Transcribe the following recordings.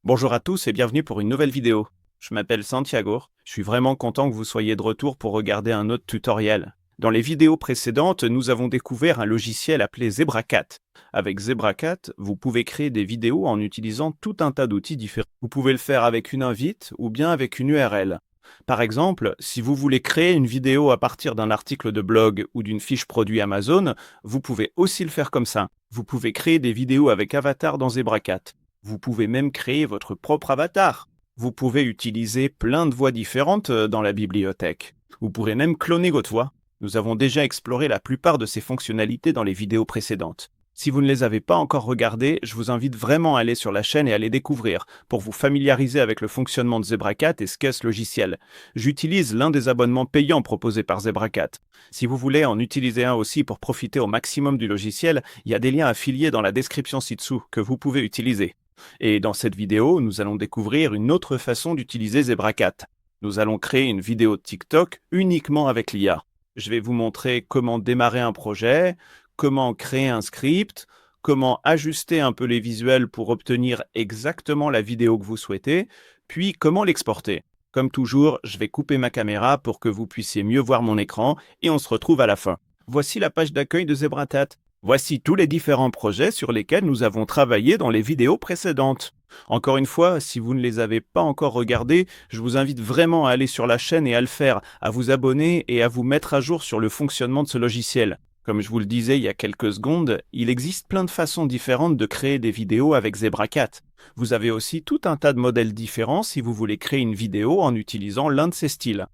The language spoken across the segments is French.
Bonjour à tous et bienvenue pour une nouvelle vidéo. Je m'appelle Santiago, je suis vraiment content que vous soyez de retour pour regarder un autre tutoriel. Dans les vidéos précédentes, nous avons découvert un logiciel appelé ZebraCat. Avec ZebraCat, vous pouvez créer des vidéos en utilisant tout un tas d'outils différents. Vous pouvez le faire avec une invite ou bien avec une URL. Par exemple, si vous voulez créer une vidéo à partir d'un article de blog ou d'une fiche produit Amazon, vous pouvez aussi le faire comme ça. Vous pouvez créer des vidéos avec avatar dans ZebraCat. Vous pouvez même créer votre propre avatar. Vous pouvez utiliser plein de voix différentes dans la bibliothèque. Vous pourrez même cloner votre voix. Nous avons déjà exploré la plupart de ces fonctionnalités dans les vidéos précédentes. Si vous ne les avez pas encore regardées, je vous invite vraiment à aller sur la chaîne et à les découvrir pour vous familiariser avec le fonctionnement de ZebraCat et ce qu'est ce logiciel. J'utilise l'un des abonnements payants proposés par ZebraCat. Si vous voulez en utiliser un aussi pour profiter au maximum du logiciel, il y a des liens affiliés dans la description ci-dessous que vous pouvez utiliser. Et dans cette vidéo, nous allons découvrir une autre façon d'utiliser ZebraCat. Nous allons créer une vidéo TikTok uniquement avec l'IA. Je vais vous montrer comment démarrer un projet, comment créer un script, comment ajuster un peu les visuels pour obtenir exactement la vidéo que vous souhaitez, puis comment l'exporter. Comme toujours, je vais couper ma caméra pour que vous puissiez mieux voir mon écran et on se retrouve à la fin. Voici la page d'accueil de ZebraCat. Voici tous les différents projets sur lesquels nous avons travaillé dans les vidéos précédentes. Encore une fois, si vous ne les avez pas encore regardés, je vous invite vraiment à aller sur la chaîne et à le faire, à vous abonner et à vous mettre à jour sur le fonctionnement de ce logiciel. Comme je vous le disais il y a quelques secondes, il existe plein de façons différentes de créer des vidéos avec ZebraCat. Vous avez aussi tout un tas de modèles différents si vous voulez créer une vidéo en utilisant l'un de ces styles.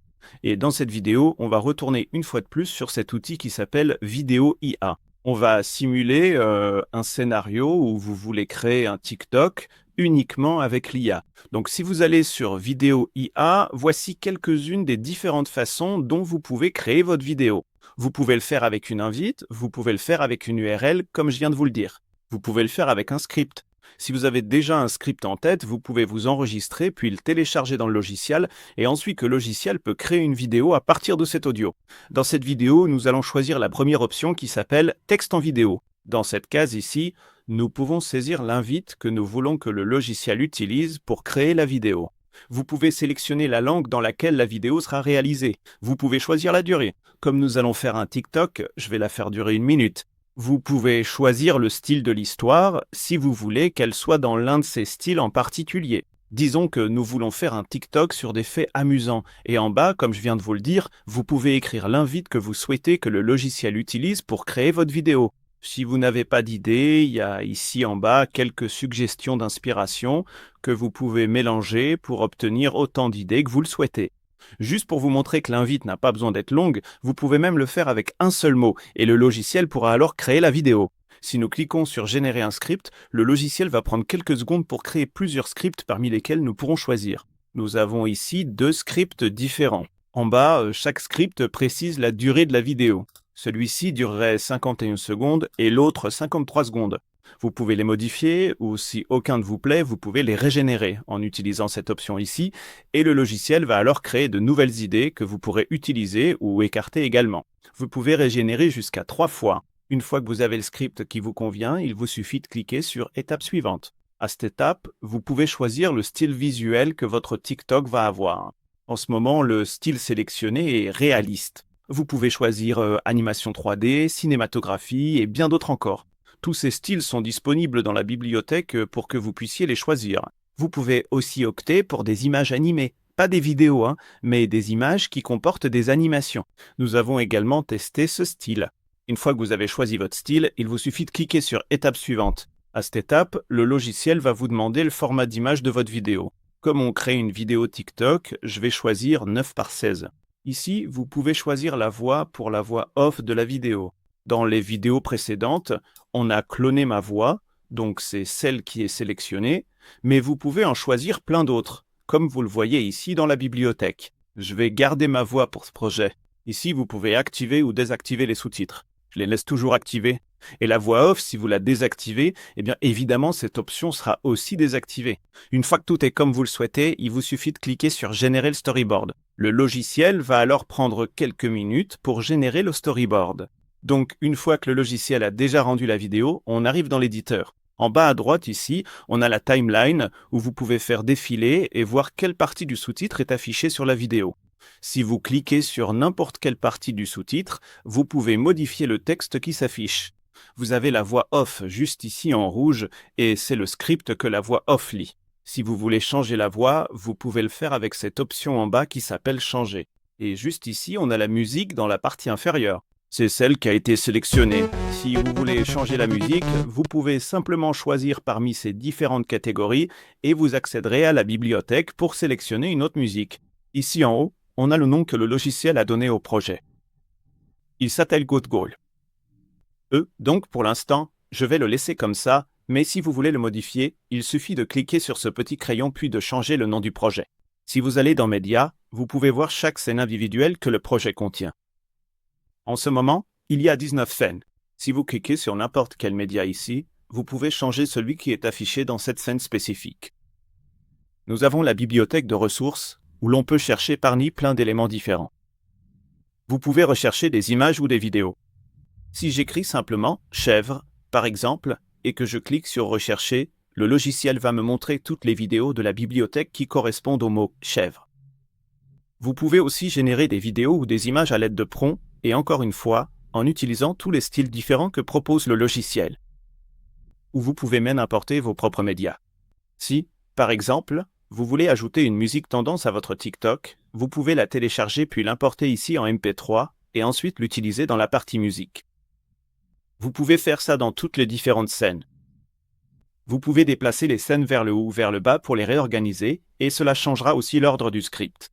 Et dans cette vidéo, on va retourner une fois de plus sur cet outil qui s'appelle Vidéo IA. On va simuler un scénario où vous voulez créer un TikTok uniquement avec l'IA. Donc si vous allez sur Vidéo IA, voici quelques-unes des différentes façons dont vous pouvez créer votre vidéo. Vous pouvez le faire avec une invite, vous pouvez le faire avec une URL, comme je viens de vous le dire. Vous pouvez le faire avec un script. Si vous avez déjà un script en tête, vous pouvez vous enregistrer puis le télécharger dans le logiciel et ensuite le logiciel peut créer une vidéo à partir de cet audio. Dans cette vidéo, nous allons choisir la première option qui s'appelle texte en vidéo. Dans cette case ici, nous pouvons saisir l'invite que nous voulons que le logiciel utilise pour créer la vidéo. Vous pouvez sélectionner la langue dans laquelle la vidéo sera réalisée. Vous pouvez choisir la durée. Comme nous allons faire un TikTok, je vais la faire durer 1 minute. Vous pouvez choisir le style de l'histoire si vous voulez qu'elle soit dans l'un de ces styles en particulier. Disons que nous voulons faire un TikTok sur des faits amusants et en bas, comme je viens de vous le dire, vous pouvez écrire l'invite que vous souhaitez que le logiciel utilise pour créer votre vidéo. Si vous n'avez pas d'idée, il y a ici en bas quelques suggestions d'inspiration que vous pouvez mélanger pour obtenir autant d'idées que vous le souhaitez. Juste pour vous montrer que l'invite n'a pas besoin d'être longue, vous pouvez même le faire avec un seul mot et le logiciel pourra alors créer la vidéo. Si nous cliquons sur Générer un script, le logiciel va prendre quelques secondes pour créer plusieurs scripts parmi lesquels nous pourrons choisir. Nous avons ici 2 scripts différents. En bas, chaque script précise la durée de la vidéo. Celui-ci durerait 51 secondes et l'autre 53 secondes. Vous pouvez les modifier ou si aucun ne vous plaît, vous pouvez les régénérer en utilisant cette option ici et le logiciel va alors créer de nouvelles idées que vous pourrez utiliser ou écarter également. Vous pouvez régénérer jusqu'à 3 fois. Une fois que vous avez le script qui vous convient, il vous suffit de cliquer sur Étape suivante. À cette étape, vous pouvez choisir le style visuel que votre TikTok va avoir. En ce moment, le style sélectionné est réaliste. Vous pouvez choisir animation 3D, cinématographie et bien d'autres encore. Tous ces styles sont disponibles dans la bibliothèque pour que vous puissiez les choisir. Vous pouvez aussi opter pour des images animées, pas des vidéos, mais des images qui comportent des animations. Nous avons également testé ce style. Une fois que vous avez choisi votre style, il vous suffit de cliquer sur Étape suivante. À cette étape, le logiciel va vous demander le format d'image de votre vidéo. Comme on crée une vidéo TikTok, je vais choisir 9 par 16. Ici, vous pouvez choisir la voix pour la voix off de la vidéo. Dans les vidéos précédentes, on a cloné ma voix, donc c'est celle qui est sélectionnée, mais vous pouvez en choisir plein d'autres, comme vous le voyez ici dans la bibliothèque. Je vais garder ma voix pour ce projet. Ici, vous pouvez activer ou désactiver les sous-titres. Je les laisse toujours activés. Et la voix off, si vous la désactivez, eh bien évidemment cette option sera aussi désactivée. Une fois que tout est comme vous le souhaitez, il vous suffit de cliquer sur Générer le storyboard. Le logiciel va alors prendre quelques minutes pour générer le storyboard. Donc une fois que le logiciel a déjà rendu la vidéo, on arrive dans l'éditeur. En bas à droite ici, on a la timeline où vous pouvez faire défiler et voir quelle partie du sous-titre est affichée sur la vidéo. Si vous cliquez sur n'importe quelle partie du sous-titre, vous pouvez modifier le texte qui s'affiche. Vous avez la voix off juste ici en rouge et c'est le script que la voix off lit. Si vous voulez changer la voix, vous pouvez le faire avec cette option en bas qui s'appelle changer. Et juste ici, on a la musique dans la partie inférieure. C'est celle qui a été sélectionnée. Si vous voulez changer la musique, vous pouvez simplement choisir parmi ces différentes catégories et vous accéderez à la bibliothèque pour sélectionner une autre musique. Ici en haut, on a le nom que le logiciel a donné au projet. Il s'appelle GoodGoal. Donc pour l'instant, je vais le laisser comme ça, mais si vous voulez le modifier, il suffit de cliquer sur ce petit crayon puis de changer le nom du projet. Si vous allez dans Médias, vous pouvez voir chaque scène individuelle que le projet contient. En ce moment, il y a 19 scènes. Si vous cliquez sur n'importe quel média ici, vous pouvez changer celui qui est affiché dans cette scène spécifique. Nous avons la bibliothèque de ressources, où l'on peut chercher parmi plein d'éléments différents. Vous pouvez rechercher des images ou des vidéos. Si j'écris simplement « chèvre », par exemple, et que je clique sur « rechercher », le logiciel va me montrer toutes les vidéos de la bibliothèque qui correspondent au mot « chèvre ». Vous pouvez aussi générer des vidéos ou des images à l'aide de prompts, et encore une fois, en utilisant tous les styles différents que propose le logiciel. Ou vous pouvez même importer vos propres médias. Si, par exemple, vous voulez ajouter une musique tendance à votre TikTok, vous pouvez la télécharger puis l'importer ici en MP3 et ensuite l'utiliser dans la partie musique. Vous pouvez faire ça dans toutes les différentes scènes. Vous pouvez déplacer les scènes vers le haut ou vers le bas pour les réorganiser et cela changera aussi l'ordre du script.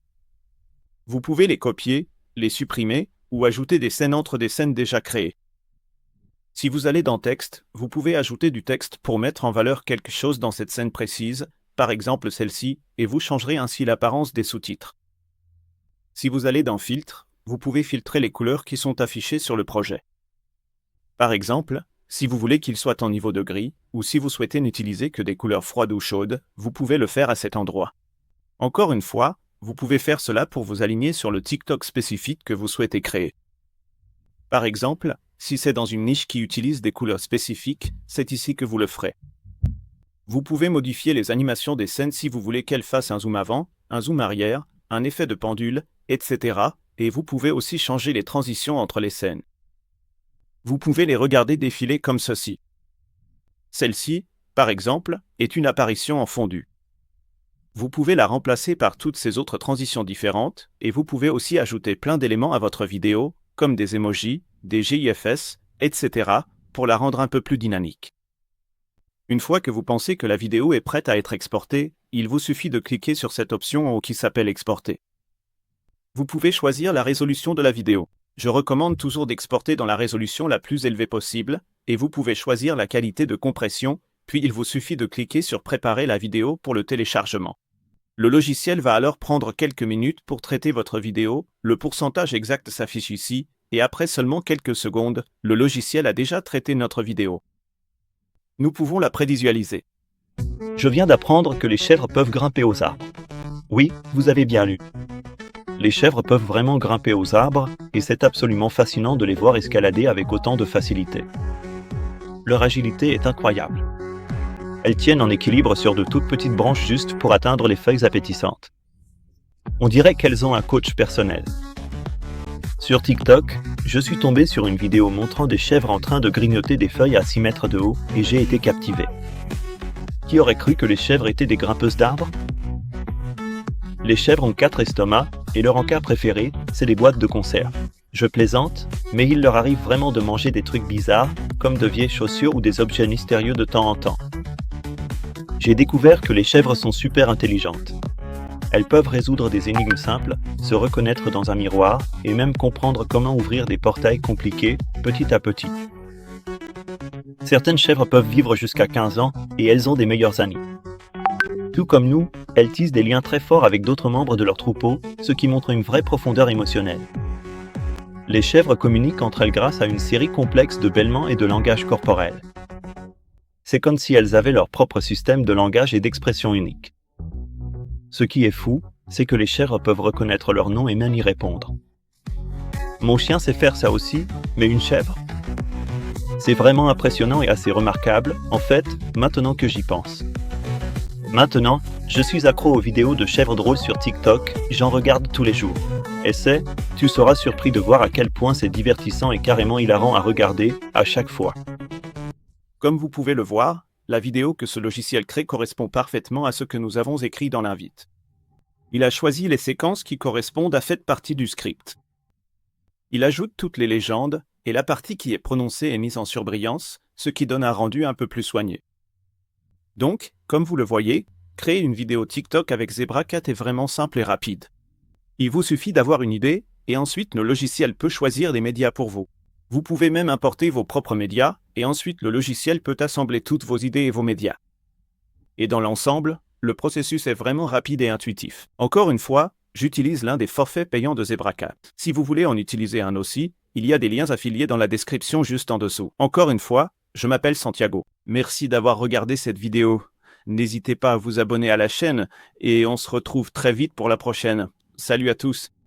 Vous pouvez les copier, les supprimer ou ajouter des scènes entre des scènes déjà créées. Si vous allez dans Texte, vous pouvez ajouter du texte pour mettre en valeur quelque chose dans cette scène précise, par exemple celle-ci, et vous changerez ainsi l'apparence des sous-titres. Si vous allez dans Filtre, vous pouvez filtrer les couleurs qui sont affichées sur le projet. Par exemple, si vous voulez qu'il soit en niveau de gris, ou si vous souhaitez n'utiliser que des couleurs froides ou chaudes, vous pouvez le faire à cet endroit. Encore une fois, vous pouvez faire cela pour vous aligner sur le TikTok spécifique que vous souhaitez créer. Par exemple, si c'est dans une niche qui utilise des couleurs spécifiques, c'est ici que vous le ferez. Vous pouvez modifier les animations des scènes si vous voulez qu'elles fassent un zoom avant, un zoom arrière, un effet de pendule, etc. Et vous pouvez aussi changer les transitions entre les scènes. Vous pouvez les regarder défiler comme ceci. Celle-ci, par exemple, est une apparition en fondu. Vous pouvez la remplacer par toutes ces autres transitions différentes, et vous pouvez aussi ajouter plein d'éléments à votre vidéo, comme des emojis, des GIFs, etc., pour la rendre un peu plus dynamique. Une fois que vous pensez que la vidéo est prête à être exportée, il vous suffit de cliquer sur cette option en haut qui s'appelle Exporter. Vous pouvez choisir la résolution de la vidéo. Je recommande toujours d'exporter dans la résolution la plus élevée possible, et vous pouvez choisir la qualité de compression, puis il vous suffit de cliquer sur Préparer la vidéo pour le téléchargement. Le logiciel va alors prendre quelques minutes pour traiter votre vidéo, le pourcentage exact s'affiche ici, et après seulement quelques secondes, le logiciel a déjà traité notre vidéo. Nous pouvons la prévisualiser. Je viens d'apprendre que les chèvres peuvent grimper aux arbres. Oui, vous avez bien lu. Les chèvres peuvent vraiment grimper aux arbres, et c'est absolument fascinant de les voir escalader avec autant de facilité. Leur agilité est incroyable. Elles tiennent en équilibre sur de toutes petites branches juste pour atteindre les feuilles appétissantes. On dirait qu'elles ont un coach personnel. Sur TikTok, je suis tombé sur une vidéo montrant des chèvres en train de grignoter des feuilles à 6 mètres de haut et j'ai été captivé. Qui aurait cru que les chèvres étaient des grimpeuses d'arbres ? Les chèvres ont 4 estomacs et leur encas préféré, c'est les boîtes de conserve. Je plaisante, mais il leur arrive vraiment de manger des trucs bizarres, comme de vieilles chaussures ou des objets mystérieux de temps en temps. J'ai découvert que les chèvres sont super intelligentes. Elles peuvent résoudre des énigmes simples, se reconnaître dans un miroir et même comprendre comment ouvrir des portails compliqués petit à petit. Certaines chèvres peuvent vivre jusqu'à 15 ans et elles ont des meilleurs amis. Tout comme nous, elles tissent des liens très forts avec d'autres membres de leur troupeau, ce qui montre une vraie profondeur émotionnelle. Les chèvres communiquent entre elles grâce à une série complexe de bêlements et de langage corporel. C'est comme si elles avaient leur propre système de langage et d'expression unique. Ce qui est fou, c'est que les chèvres peuvent reconnaître leur nom et même y répondre. Mon chien sait faire ça aussi, mais une chèvre ? C'est vraiment impressionnant et assez remarquable, en fait, maintenant que j'y pense. Maintenant, je suis accro aux vidéos de chèvres drôles sur TikTok, j'en regarde tous les jours. Et tu seras surpris de voir à quel point c'est divertissant et carrément hilarant à regarder, à chaque fois. Comme vous pouvez le voir, la vidéo que ce logiciel crée correspond parfaitement à ce que nous avons écrit dans l'invite. Il a choisi les séquences qui correspondent à cette partie du script. Il ajoute toutes les légendes, et la partie qui est prononcée est mise en surbrillance, ce qui donne un rendu un peu plus soigné. Donc, comme vous le voyez, créer une vidéo TikTok avec ZebraCat est vraiment simple et rapide. Il vous suffit d'avoir une idée, et ensuite le logiciel peut choisir des médias pour vous. Vous pouvez même importer vos propres médias, et ensuite le logiciel peut assembler toutes vos idées et vos médias. Et dans l'ensemble, le processus est vraiment rapide et intuitif. Encore une fois, j'utilise l'un des forfaits payants de ZebraCat. Si vous voulez en utiliser un aussi, il y a des liens affiliés dans la description juste en dessous. Encore une fois, je m'appelle Santiago. Merci d'avoir regardé cette vidéo. N'hésitez pas à vous abonner à la chaîne, et on se retrouve très vite pour la prochaine. Salut à tous!